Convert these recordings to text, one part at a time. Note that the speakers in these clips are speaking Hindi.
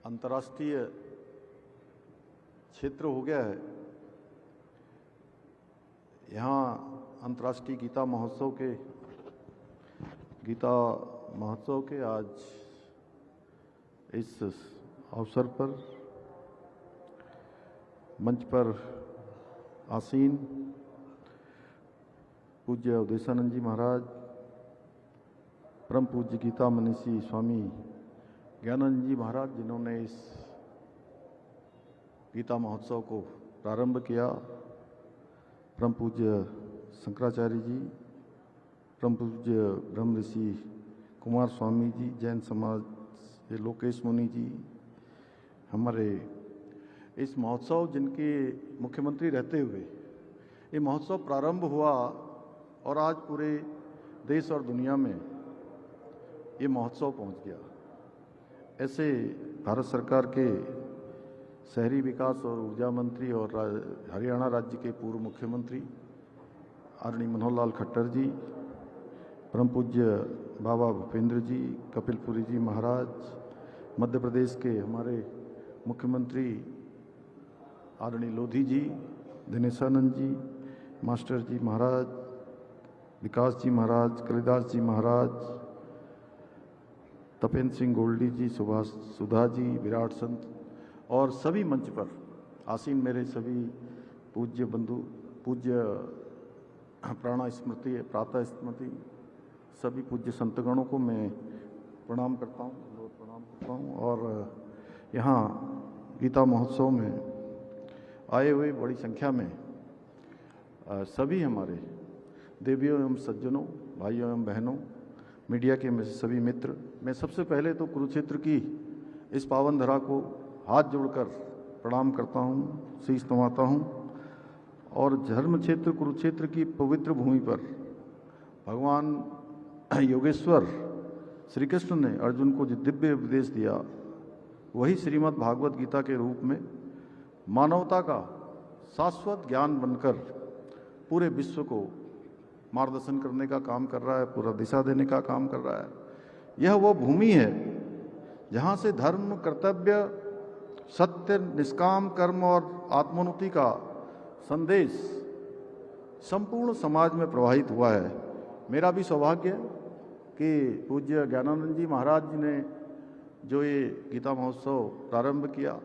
अंतर्राष्ट्रीय क्षेत्र हो गया है। यहाँ अंतर्राष्ट्रीय गीता महोत्सव के आज इस अवसर पर मंच पर आसीन पूज्य अवधेशानंद जी महाराज, परम पूज्य गीता मनीषी स्वामी ज्ञानानंद जी महाराज, जिन्होंने इस गीता महोत्सव को प्रारंभ किया, परम पूज्य शंकराचार्य जी, परम पूज्य ब्रह्म ऋषि कुमार स्वामी जी, जैन समाज के लोकेश मुनि जी, हमारे इस महोत्सव जिनके मुख्यमंत्री रहते हुए ये महोत्सव प्रारंभ हुआ और आज पूरे देश और दुनिया में ये महोत्सव पहुंच गया। ऐसे भारत सरकार के शहरी विकास और ऊर्जा मंत्री और हरियाणा राज्य के पूर्व मुख्यमंत्री आदरणीय मनोहर लाल खट्टर जी, परम पूज्य बाबा भूपेंद्र जी, कपिलपुरी जी महाराज, मध्य प्रदेश के हमारे मुख्यमंत्री आदरणीय लोधी जी, दिनेशानंद जी, मास्टर जी महाराज, विकास जी महाराज, कालिदास जी महाराज, तपेंद्र सिंह गोल्डी जी, सुभाष सुधा जी, विराट संत और सभी मंच पर आसीन मेरे सभी पूज्य बंधु, पूज्य प्रातः स्मृति सभी पूज्य संतगणों को मैं प्रणाम करता हूँ। और यहाँ गीता महोत्सव में आए हुए बड़ी संख्या में सभी हमारे देवियों एवं सज्जनों, भाइयों एवं बहनों, मीडिया के में सभी मित्र, मैं सबसे पहले तो कुरुक्षेत्र की इस पावन धरा को हाथ जोड़कर प्रणाम करता हूँ, शीश नवाता हूँ। और धर्म क्षेत्र कुरुक्षेत्र की पवित्र भूमि पर भगवान योगेश्वर श्री कृष्ण ने अर्जुन को जो दिव्य उपदेश दिया, वही श्रीमद् भागवत गीता के रूप में मानवता का शाश्वत ज्ञान बनकर पूरे विश्व को मार्गदर्शन करने का काम कर रहा है, पूरा दिशा देने का काम कर रहा है। यह वो भूमि है जहाँ से धर्म, कर्तव्य, सत्य, निष्काम कर्म और आत्मोन्नति का संदेश संपूर्ण समाज में प्रवाहित हुआ है। मेरा भी सौभाग्य है कि पूज्य ज्ञानानंद जी महाराज जी ने जो ये गीता महोत्सव प्रारंभ किया,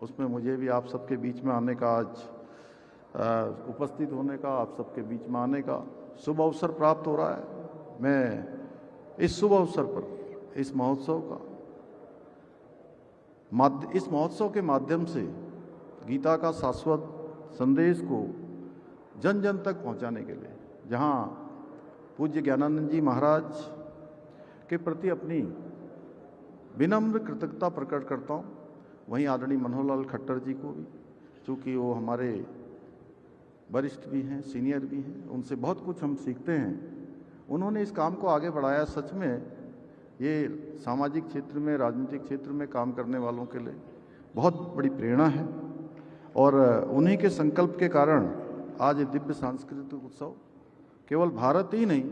उसमें मुझे भी आप सबके बीच में आने का, आज उपस्थित होने का, आप सबके बीच में आने का शुभ अवसर प्राप्त हो रहा है। मैं इस शुभ अवसर पर इस महोत्सव के माध्यम से गीता का शाश्वत संदेश को जन जन तक पहुंचाने के लिए, जहां पूज्य ज्ञानानंद जी महाराज के प्रति अपनी विनम्र कृतज्ञता प्रकट करता हूं, वहीं आदरणीय मनोहर लाल खट्टर जी को भी, चूँकि वो हमारे वरिष्ठ भी हैं, सीनियर भी हैं, उनसे बहुत कुछ हम सीखते हैं। उन्होंने इस काम को आगे बढ़ाया। सच में ये सामाजिक क्षेत्र में, राजनीतिक क्षेत्र में काम करने वालों के लिए बहुत बड़ी प्रेरणा है। और उन्हीं के संकल्प के कारण आज ये दिव्य सांस्कृतिक उत्सव केवल भारत ही नहीं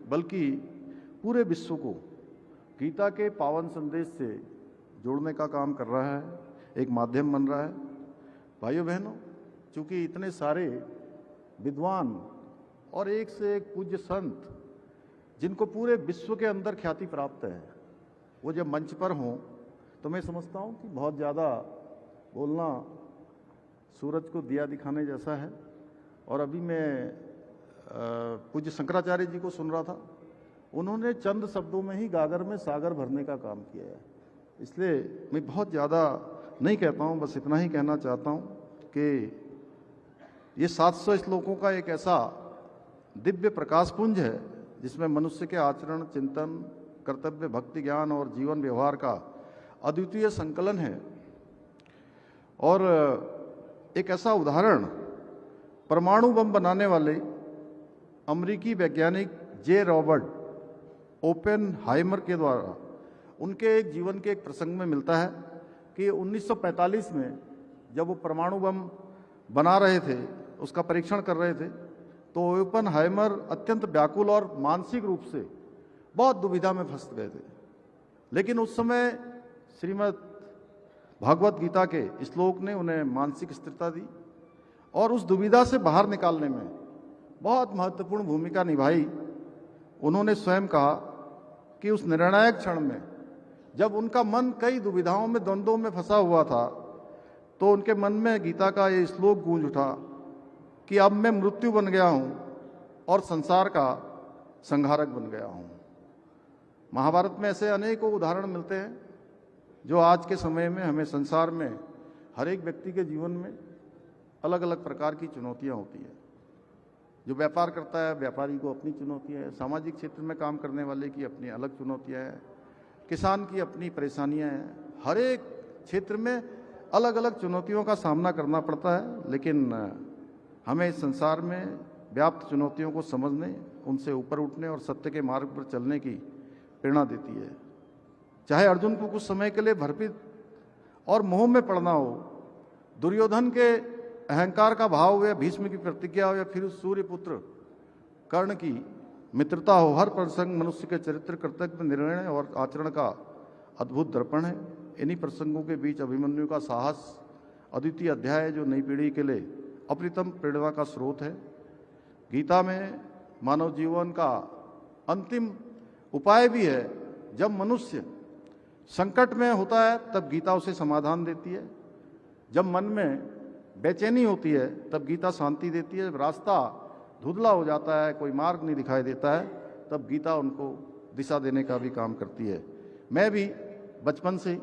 बल्कि पूरे विश्व को गीता के पावन संदेश से जोड़ने का काम कर रहा है, एक माध्यम बन रहा है। भाइयों बहनों, चूँकि इतने सारे विद्वान और एक से एक पूज्य संत जिनको पूरे विश्व के अंदर ख्याति प्राप्त है, वो जब मंच पर हों तो मैं समझता हूँ कि बहुत ज़्यादा बोलना सूरज को दिया दिखाने जैसा है। और अभी मैं पूज्य शंकराचार्य जी को सुन रहा था, उन्होंने चंद शब्दों में ही गागर में सागर भरने का काम किया है। इसलिए मैं बहुत ज़्यादा नहीं कहता हूँ, बस इतना ही कहना चाहता हूँ कि ये 700 श्लोकों का एक ऐसा दिव्य प्रकाशपुंज है जिसमें मनुष्य के आचरण, चिंतन, कर्तव्य, भक्ति, ज्ञान और जीवन व्यवहार का अद्वितीय संकलन है। और एक ऐसा उदाहरण परमाणु बम बनाने वाले अमेरिकी वैज्ञानिक जे रॉबर्ट ओपेनहाइमर के द्वारा उनके एक जीवन के एक प्रसंग में मिलता है कि 1945 में जब वो परमाणु बम बना रहे थे, उसका परीक्षण कर रहे थे, तो ओपेनहाइमर अत्यंत व्याकुल और मानसिक रूप से बहुत दुविधा में फंस गए थे। लेकिन उस समय श्रीमद् भागवत गीता के श्लोक ने उन्हें मानसिक स्थिरता दी और उस दुविधा से बाहर निकालने में बहुत महत्वपूर्ण भूमिका निभाई। उन्होंने स्वयं कहा कि उस निर्णायक क्षण में जब उनका मन कई दुविधाओं में, द्वंद्वों में फंसा हुआ था, तो उनके मन में गीता का ये श्लोक गूंज उठा कि अब मैं मृत्यु बन गया हूं और संसार का संहारक बन गया हूं। महाभारत में ऐसे अनेकों उदाहरण मिलते हैं जो आज के समय में हमें संसार में हर एक व्यक्ति के जीवन में अलग अलग प्रकार की चुनौतियां होती हैं। जो व्यापार करता है, व्यापारी को अपनी चुनौतियां हैं, सामाजिक क्षेत्र में काम करने वाले की अपनी अलग चुनौतियां हैं, किसान की अपनी परेशानियां हैं। हर एक क्षेत्र में अलग अलग चुनौतियों का सामना करना पड़ता है, लेकिन हमें इस संसार में व्याप्त चुनौतियों को समझने, उनसे ऊपर उठने और सत्य के मार्ग पर चलने की प्रेरणा देती है। चाहे अर्जुन को कुछ समय के लिए भ्रमित और मोह में पड़ना हो, दुर्योधन के अहंकार का भाव हो, या भीष्म की प्रतिज्ञा हो, या फिर सूर्यपुत्र कर्ण की मित्रता हो, हर प्रसंग मनुष्य के चरित्र, कर्तव्य, निर्णय और आचरण का अद्भुत दर्पण है। इन्हीं प्रसंगों के बीच अभिमन्यु का साहस अद्वितीय अध्याय है जो नई पीढ़ी के लिए अप्रतिम प्रेरणा का स्रोत है। गीता में मानव जीवन का अंतिम उपाय भी है। जब मनुष्य संकट में होता है तब गीता उसे समाधान देती है। जब मन में बेचैनी होती है तब गीता शांति देती है। जब रास्ता धुंधला हो जाता है, कोई मार्ग नहीं दिखाई देता है, तब गीता उनको दिशा देने का भी काम करती है। मैं भी बचपन से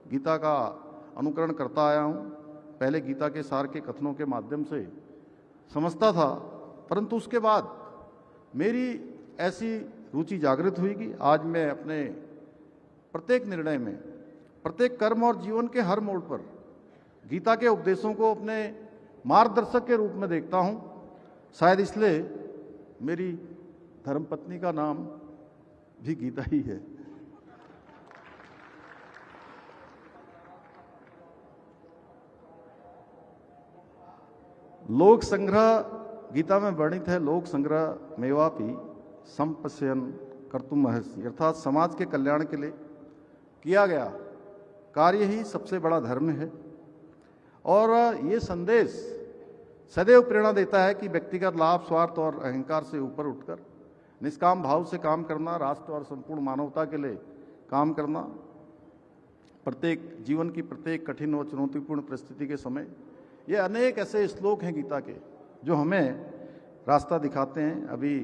गीता का अनुकरण करता आया हूँ। पहले गीता के सार के कथनों के माध्यम से समझता था, परंतु उसके बाद मेरी ऐसी रुचि जागृत हुई कि आज मैं अपने प्रत्येक निर्णय में, प्रत्येक कर्म और जीवन के हर मोड़ पर गीता के उपदेशों को अपने मार्गदर्शक के रूप में देखता हूं। शायद इसलिए मेरी धर्मपत्नी का नाम भी गीता ही है। लोक संग्रह गीता में वर्णित है। लोक संग्रह मेवापि संपश्यन कर्तुम महर्षि, अर्थात समाज के कल्याण के लिए किया गया कार्य ही सबसे बड़ा धर्म है। और ये संदेश सदैव प्रेरणा देता है कि व्यक्तिगत लाभ, स्वार्थ और अहंकार से ऊपर उठकर निष्काम भाव से काम करना, राष्ट्र और संपूर्ण मानवता के लिए काम करना। प्रत्येक जीवन की प्रत्येक कठिन और चुनौतीपूर्ण परिस्थिति के समय ये अनेक ऐसे श्लोक हैं गीता के जो हमें रास्ता दिखाते हैं। अभी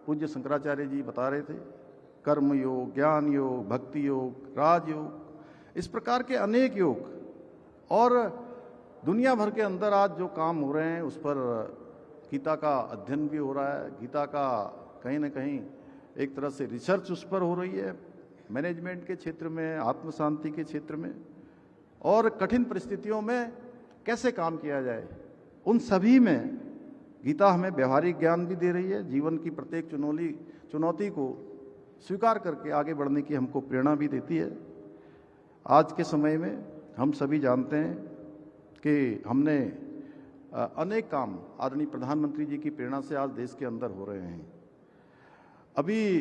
पूज्य शंकराचार्य जी बता रहे थे, कर्म योग, ज्ञान योग, भक्ति योग, राजयोग, इस प्रकार के अनेक योग। और दुनिया भर के अंदर आज जो काम हो रहे हैं उस पर गीता का अध्ययन भी हो रहा है। गीता का कहीं ना कहीं एक तरह से रिसर्च उस पर हो रही है, मैनेजमेंट के क्षेत्र में, आत्म शांति के क्षेत्र में, और कठिन परिस्थितियों में कैसे काम किया जाए, उन सभी में गीता हमें व्यवहारिक ज्ञान भी दे रही है। जीवन की प्रत्येक चुनौती को स्वीकार करके आगे बढ़ने की हमको प्रेरणा भी देती है। आज के समय में हम सभी जानते हैं कि हमने अनेक काम आदरणीय प्रधानमंत्री जी की प्रेरणा से आज देश के अंदर हो रहे हैं। अभी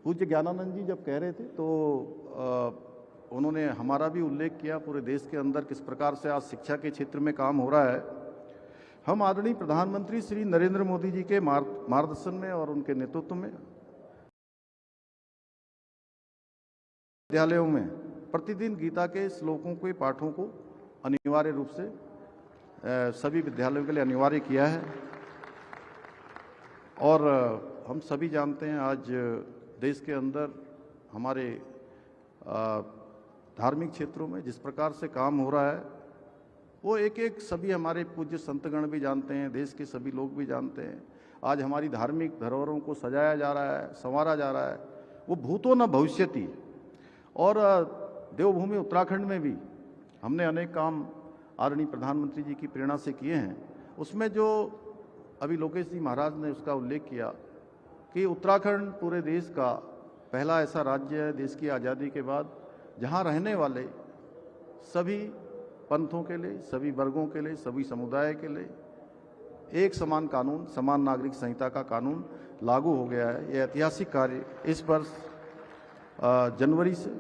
पूज्य ज्ञानानंद जी जब कह रहे थे तो उन्होंने हमारा भी उल्लेख किया, पूरे देश के अंदर किस प्रकार से आज शिक्षा के क्षेत्र में काम हो रहा है। हम आदरणीय प्रधानमंत्री श्री नरेंद्र मोदी जी के मार्गदर्शन में और उनके नेतृत्व में विद्यालयों में प्रतिदिन गीता के श्लोकों के पाठों को अनिवार्य रूप से सभी विद्यालयों के लिए अनिवार्य किया है। और हम सभी जानते हैं आज देश के अंदर हमारे धार्मिक क्षेत्रों में जिस प्रकार से काम हो रहा है वो एक एक सभी हमारे पूज्य संतगण भी जानते हैं, देश के सभी लोग भी जानते हैं। आज हमारी धार्मिक धरोहरों को सजाया जा रहा है, संवारा जा रहा है, वो भूतो न भविष्यति। और देवभूमि उत्तराखंड में भी हमने अनेक काम आदरणीय प्रधानमंत्री जी की प्रेरणा से किए हैं। उसमें जो अभी लोकेश जी महाराज ने उसका उल्लेख किया कि उत्तराखंड पूरे देश का पहला ऐसा राज्य है देश की आज़ादी के बाद जहां रहने वाले सभी पंथों के लिए, सभी वर्गों के लिए, सभी समुदाय के लिए एक समान कानून, समान नागरिक संहिता का कानून लागू हो गया है। यह ऐतिहासिक कार्य इस वर्ष जनवरी से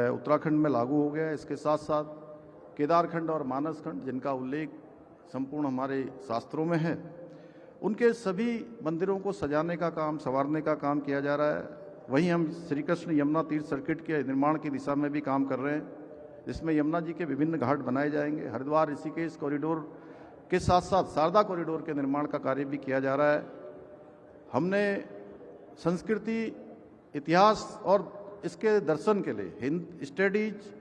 उत्तराखंड में लागू हो गया है। इसके साथ साथ केदारखंड और मानसखंड, जिनका उल्लेख संपूर्ण हमारे शास्त्रों में है, उनके सभी मंदिरों को सजाने का काम, संवारने का काम किया जा रहा है। वहीं हम श्री कृष्ण यमुना तीर्थ सर्किट के निर्माण की दिशा में भी काम कर रहे हैं, जिसमें यमुना जी के विभिन्न घाट बनाए जाएंगे। हरिद्वार ऋषिकेश कॉरिडोर के साथ साथ शारदा कॉरिडोर के निर्माण का कार्य भी किया जा रहा है। हमने संस्कृति, इतिहास और इसके दर्शन के लिए studies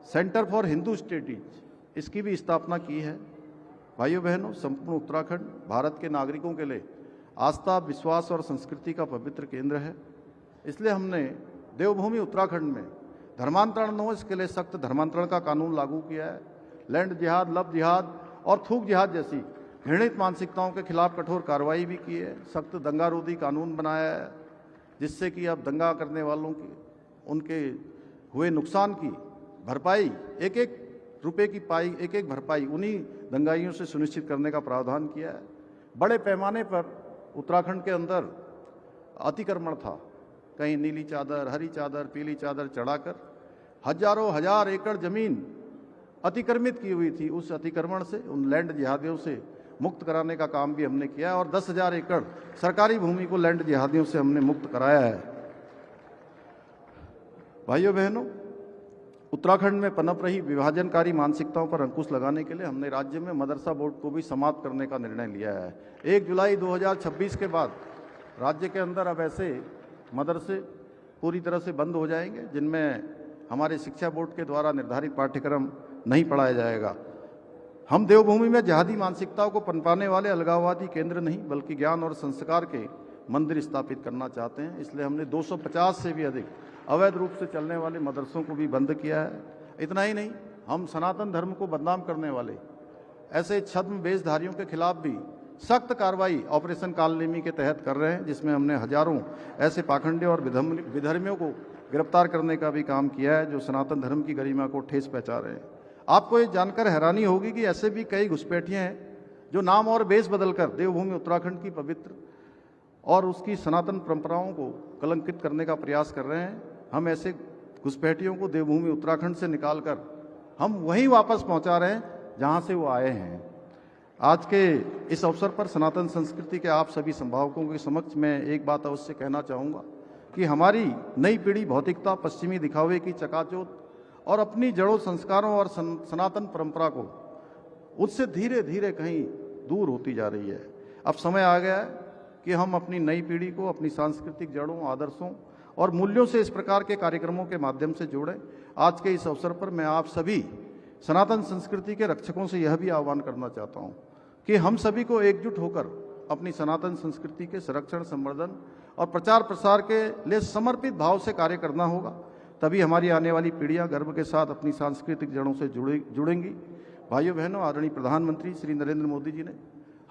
centre for Hindu studies, इसकी भी स्थापना की है। भाइयों बहनों, संपूर्ण उत्तराखंड भारत के नागरिकों के लिए आस्था, विश्वास और संस्कृति का पवित्र केंद्र है। इसलिए हमने देवभूमि उत्तराखंड में धर्मांतरण न हो, इसके लिए सख्त धर्मांतरण का कानून लागू किया है। लैंड जिहाद, लव जिहाद और थूक जिहाद जैसी घृणित मानसिकताओं के खिलाफ कठोर कार्रवाई भी की है। सख्त दंगारोधी कानून बनाया है, जिससे कि अब दंगा करने वालों की, उनके हुए नुकसान की भरपाई, एक एक रुपए की पाई, एक एक भरपाई उन्हीं दंगाइयों से सुनिश्चित करने का प्रावधान किया है। बड़े पैमाने पर उत्तराखंड के अंदर अतिक्रमण था, कहीं नीली चादर, हरी चादर, पीली चादर चढ़ाकर हजारों हजार एकड़ जमीन अतिक्रमित की हुई थी। उस अतिक्रमण से, उन लैंड जिहादियों से मुक्त कराने का काम भी हमने किया है और 10,000 एकड़ सरकारी भूमि को लैंड जिहादियों से हमने मुक्त कराया है। भाइयों बहनों, उत्तराखंड में पनप रही विभाजनकारी मानसिकताओं पर अंकुश लगाने के लिए हमने राज्य में मदरसा बोर्ड को भी समाप्त करने का निर्णय लिया है। 1 जुलाई 2026 के बाद राज्य के अंदर अब ऐसे मदरसे पूरी तरह से बंद हो जाएंगे जिनमें हमारे शिक्षा बोर्ड के द्वारा निर्धारित पाठ्यक्रम नहीं पढ़ाया जाएगा। हम देवभूमि में जिहादी मानसिकताओं को पनपाने वाले अलगाववादी केंद्र नहीं, बल्कि ज्ञान और संस्कार के मंदिर स्थापित करना चाहते हैं। इसलिए हमने 250 से भी अधिक अवैध रूप से चलने वाले मदरसों को भी बंद किया है। इतना ही नहीं, हम सनातन धर्म को बदनाम करने वाले ऐसे छद्म वेशधारियों के खिलाफ भी सख्त कार्रवाई ऑपरेशन कालनेमी के तहत कर रहे हैं, जिसमें हमने हजारों ऐसे पाखंडी और विधर्मियों को गिरफ्तार करने का भी काम किया है जो सनातन धर्म की गरिमा को ठेस पहुंचा रहे हैं। आपको ये जानकर हैरानी होगी कि ऐसे भी कई घुसपैठिए हैं जो नाम और बेस बदलकर देवभूमि उत्तराखंड की पवित्र और उसकी सनातन परंपराओं को कलंकित करने का प्रयास कर रहे हैं। हम ऐसे घुसपैठियों को देवभूमि उत्तराखंड से निकालकर हम वहीं वापस पहुंचा रहे हैं जहां से वो आए हैं। आज के इस अवसर पर सनातन संस्कृति के आप सभी संभावकों के समक्ष मैं एक बात अवश्य कहना चाहूँगा कि हमारी नई पीढ़ी भौतिकता, पश्चिमी दिखावे की चकाचौंध और अपनी जड़ों, संस्कारों और सनातन परंपरा को उससे धीरे धीरे कहीं दूर होती जा रही है। अब समय आ गया है कि हम अपनी नई पीढ़ी को अपनी सांस्कृतिक जड़ों, आदर्शों और मूल्यों से इस प्रकार के कार्यक्रमों के माध्यम से जोड़ें। आज के इस अवसर पर मैं आप सभी सनातन संस्कृति के रक्षकों से यह भी आह्वान करना चाहता हूं कि हम सभी को एकजुट होकर अपनी सनातन संस्कृति के संरक्षण, संवर्धन और प्रचार प्रसार के लिए समर्पित भाव से कार्य करना होगा। तभी हमारी आने वाली पीढ़ियां गर्व के साथ अपनी सांस्कृतिक जड़ों से जुड़ेंगी। भाइयों बहनों, आदरणीय प्रधानमंत्री श्री नरेंद्र मोदी जी ने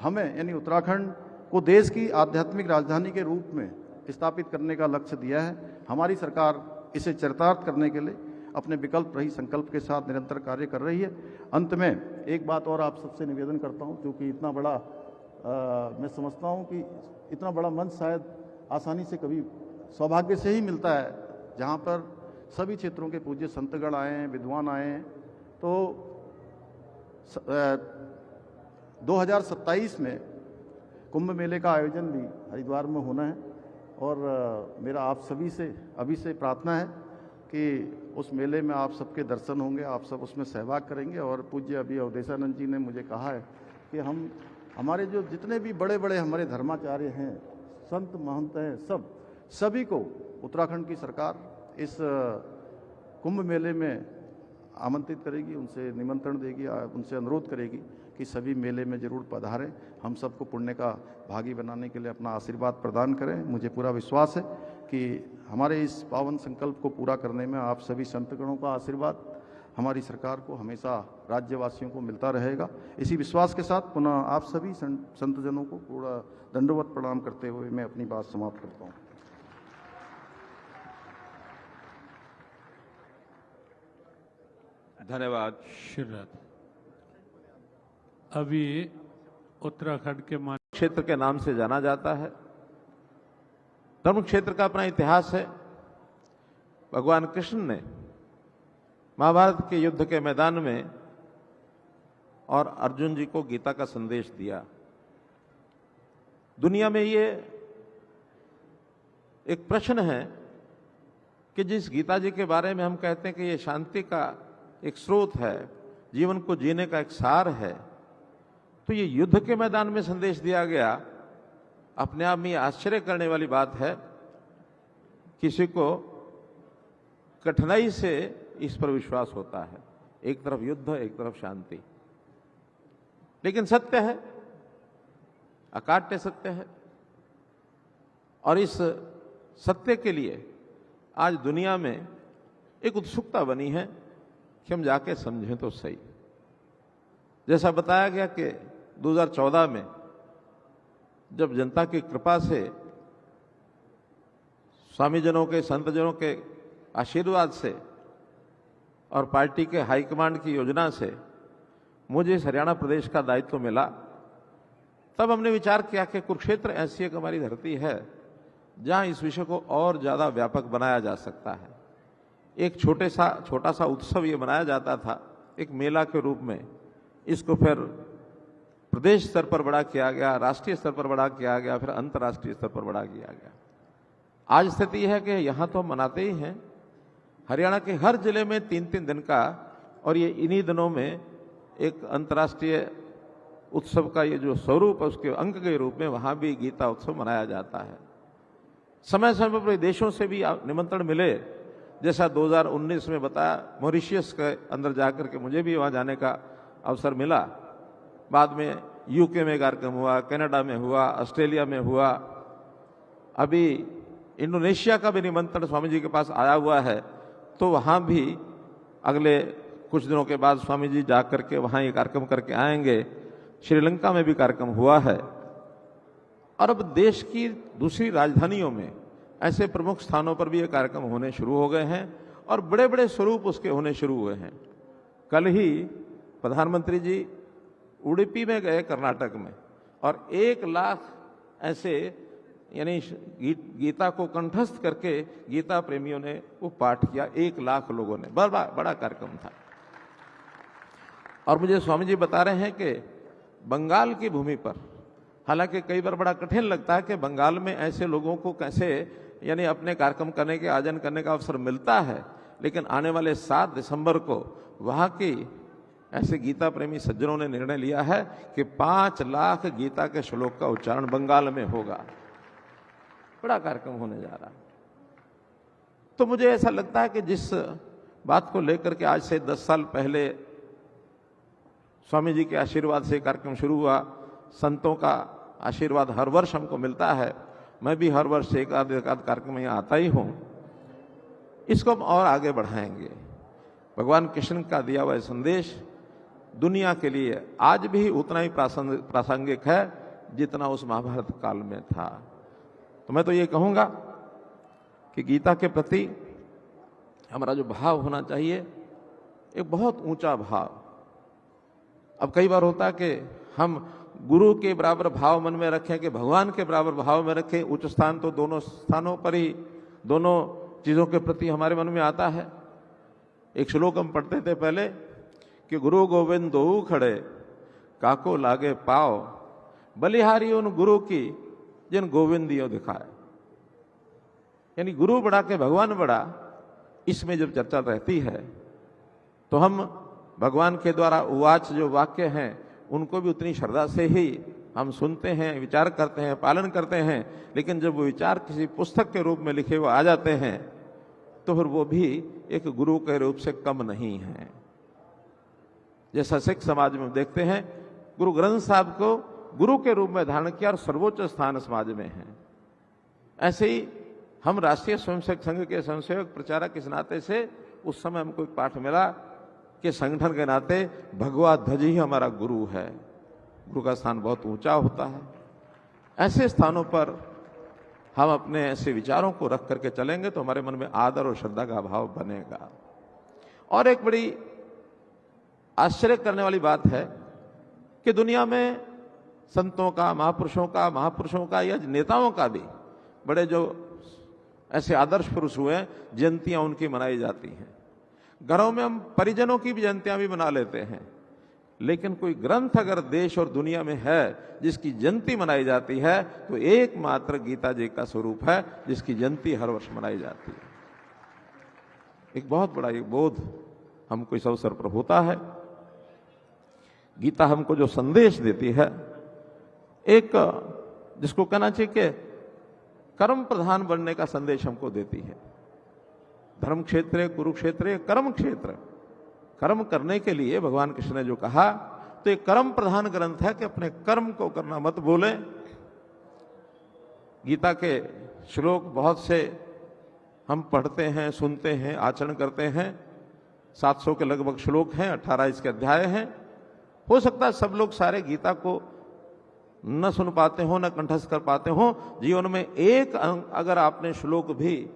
हमें यानी उत्तराखंड को देश की आध्यात्मिक राजधानी के रूप में स्थापित करने का लक्ष्य दिया है। हमारी सरकार इसे चरितार्थ करने के लिए अपने विकल्प रही संकल्प के साथ निरंतर कार्य कर रही है। अंत में एक बात और आप सबसे निवेदन करता हूं, क्योंकि इतना बड़ा मैं समझता हूं कि इतना बड़ा मंच शायद आसानी से कभी सौभाग्य से ही मिलता है, जहां पर सभी क्षेत्रों के पूज्य संतगण आए हैं, विद्वान आए हैं। तो 2027 में कुंभ मेले का आयोजन भी हरिद्वार में होना है और मेरा आप सभी से अभी से प्रार्थना है कि उस मेले में आप सबके दर्शन होंगे, आप सब उसमें सहभाग करेंगे। और पूज्य अभी अवधेशानंद जी ने मुझे कहा है कि हमारे जो जितने भी बड़े बड़े हमारे धर्माचार्य हैं, संत महंत हैं, सभी को उत्तराखंड की सरकार इस कुंभ मेले में आमंत्रित करेगी, उनसे निमंत्रण देगी, उनसे अनुरोध करेगी कि सभी मेले में जरूर पधारें, हम सबको पुण्य का भागी बनाने के लिए अपना आशीर्वाद प्रदान करें। मुझे पूरा विश्वास है कि हमारे इस पावन संकल्प को पूरा करने में आप सभी संतगणों का आशीर्वाद हमारी सरकार को, हमेशा राज्यवासियों को मिलता रहेगा। इसी विश्वास के साथ पुनः आप सभी संतजनों को पूरा दंडवत प्रणाम करते हुए मैं अपनी बात समाप्त करता हूँ। धन्यवाद। श्रीरथ। अभी उत्तराखंड के क्षेत्र के नाम से जाना जाता है। धर्म क्षेत्र का अपना इतिहास है। भगवान कृष्ण ने महाभारत के युद्ध के मैदान में और अर्जुन जी को गीता का संदेश दिया। दुनिया में ये एक प्रश्न है कि जिस गीता जी के बारे में हम कहते हैं कि ये शांति का एक स्रोत है, जीवन को जीने का एक सार है, तो ये युद्ध के मैदान में संदेश दिया गया। अपने आप में ये आश्चर्य करने वाली बात है। किसी को कठिनाई से इस पर विश्वास होता है, एक तरफ युद्ध, एक तरफ शांति। लेकिन सत्य है, अकाट्य सत्य है, और इस सत्य के लिए आज दुनिया में एक उत्सुकता बनी है कि हम जाके समझें तो सही। जैसा बताया गया कि 2014 में जब जनता की कृपा से, स्वामीजनों के, संतजनों के आशीर्वाद से और पार्टी के हाईकमांड की योजना से मुझे इस हरियाणा प्रदेश का दायित्व मिला, तब हमने विचार किया कि कुरुक्षेत्र ऐसी एक हमारी धरती है जहां इस विषय को और ज्यादा व्यापक बनाया जा सकता है। एक छोटा सा उत्सव ये मनाया जाता था, एक मेला के रूप में, इसको फिर प्रदेश स्तर पर बड़ा किया गया, राष्ट्रीय स्तर पर बड़ा किया गया, फिर अंतर्राष्ट्रीय स्तर पर बड़ा किया गया। आज स्थिति है कि यहाँ तो हम मनाते ही हैं, हरियाणा के हर जिले में 3-3 दिन का, और ये इन्हीं दिनों में एक अंतर्राष्ट्रीय उत्सव का ये जो स्वरूप है उसके अंक के रूप में वहाँ भी गीता उत्सव मनाया जाता है। समय समय पर देशों से भी निमंत्रण मिले, जैसा 2019 में बताया, मॉरिशियस के अंदर जाकर के मुझे भी वहाँ जाने का अवसर मिला। बाद में यूके में कार्यक्रम हुआ, कनाडा में हुआ, ऑस्ट्रेलिया में हुआ, अभी इंडोनेशिया का भी निमंत्रण स्वामी जी के पास आया हुआ है, तो वहाँ भी अगले कुछ दिनों के बाद स्वामी जी जा करके वहाँ ये कार्यक्रम करके आएंगे। श्रीलंका में भी कार्यक्रम हुआ है, और अब देश की दूसरी राजधानियों में ऐसे प्रमुख स्थानों पर भी ये कार्यक्रम होने शुरू हो गए हैं, और बड़े बड़े स्वरूप उसके होने शुरू हुए हैं। कल ही प्रधानमंत्री जी उडुपी में गए, कर्नाटक में, और 1 लाख ऐसे यानी गीता को कंठस्थ करके गीता प्रेमियों ने वो पाठ किया। 1 लाख लोगों ने, बड़ा कार्यक्रम था। और मुझे स्वामी जी बता रहे हैं कि बंगाल की भूमि पर, हालांकि कई बार बड़ा कठिन लगता है कि बंगाल में ऐसे लोगों को कैसे यानी अपने कार्यक्रम करने के, आयोजन करने का अवसर मिलता है, लेकिन आने वाले 7 दिसंबर को वहाँ की ऐसे गीता प्रेमी सज्जनों ने निर्णय लिया है कि 5 लाख गीता के श्लोक का उच्चारण बंगाल में होगा। बड़ा कार्यक्रम होने जा रहा है। तो मुझे ऐसा लगता है कि जिस बात को लेकर के आज से 10 साल पहले स्वामी जी के आशीर्वाद से कार्यक्रम शुरू हुआ, संतों का आशीर्वाद हर वर्ष हमको मिलता है, मैं भी हर वर्ष एक आध कार्यक्रम यहाँ आता ही हूँ, इसको हम और आगे बढ़ाएंगे। भगवान कृष्ण का दिया हुआ संदेश दुनिया के लिए आज भी उतना ही प्रासंगिक है जितना उस महाभारत काल में था। तो मैं तो ये कहूँगा कि गीता के प्रति हमारा जो भाव होना चाहिए, एक बहुत ऊंचा भाव। अब कई बार होता है कि हम गुरु के बराबर भाव मन में रखें कि भगवान के बराबर भाव में रखें। उच्च स्थान तो दोनों स्थानों पर ही, दोनों चीज़ों के प्रति हमारे मन में आता है। एक श्लोक हम पढ़ते थे पहले कि गुरु गोविंद दो खड़े, काको लागे पाओ, बलिहारी उन गुरु की जिन गोविंदियों दिखाए। यानी गुरु बड़ा के भगवान बड़ा, इसमें जब चर्चा रहती है तो हम भगवान के द्वारा उवाच जो वाक्य हैं उनको भी उतनी श्रद्धा से ही हम सुनते हैं, विचार करते हैं, पालन करते हैं। लेकिन जब वो विचार किसी पुस्तक के रूप में लिखे हुए आ जाते हैं तो फिर वो भी एक गुरु के रूप से कम नहीं है। जैसा सिख समाज में देखते हैं, गुरु ग्रंथ साहब को गुरु के रूप में धारण किया और सर्वोच्च स्थान समाज में है। ऐसे ही हम राष्ट्रीय स्वयंसेवक संघ के स्वयंसेवक प्रचारक इस नाते से उस समय हमको एक पाठ मिला कि संगठन के नाते भगवा ध्वज ही हमारा गुरु है। गुरु का स्थान बहुत ऊंचा होता है। ऐसे स्थानों पर हम अपने ऐसे विचारों को रख करके चलेंगे तो हमारे मन में आदर और श्रद्धा का भाव बनेगा। और एक बड़ी आश्चर्य करने वाली बात है कि दुनिया में संतों का, महापुरुषों का या नेताओं का भी बड़े जो ऐसे आदर्श पुरुष हुए हैं, जयंतियां उनकी मनाई जाती हैं। घरों में हम परिजनों की भी जयंतियां भी मना लेते हैं, लेकिन कोई ग्रंथ अगर देश और दुनिया में है जिसकी जयंती मनाई जाती है तो एकमात्र गीता जी का स्वरूप है, जिसकी जयंती हर वर्ष मनाई जाती है। एक बहुत बड़ा एक बोध हमको इस अवसर पर होता है। गीता हमको जो संदेश देती है, एक जिसको कहना चाहिए कि कर्म प्रधान बनने का संदेश हमको देती है। धर्म क्षेत्र कुरुक्षेत्र कर्म क्षेत्र, कर्म करने के लिए भगवान कृष्ण ने जो कहा, तो एक कर्म प्रधान ग्रंथ है कि अपने कर्म को करना मत भूले। गीता के श्लोक बहुत से हम पढ़ते हैं, सुनते हैं, आचरण करते हैं। 700 के लगभग श्लोक हैं, 18 इसके अध्याय हैं। हो सकता है सब लोग सारे गीता को न सुन पाते हो, न कंठस्थ कर पाते हो। जीवन में एक अगर आपने श्लोक भी,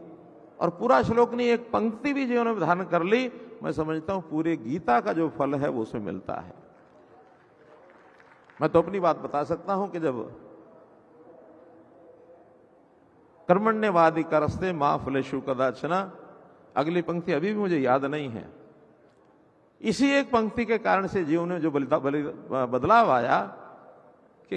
और पूरा श्लोक नहीं, एक पंक्ति भी जीवन में धारण कर ली, मैं समझता हूं पूरे गीता का जो फल है वो उसमें मिलता है। मैं तो अपनी बात बता सकता हूं कि जब कर्मण्यवादी करस्ते मां फलेषु कदाचना, अगली पंक्ति अभी भी मुझे याद नहीं है। इसी एक पंक्ति के कारण से जीवन में जो बदलाव आया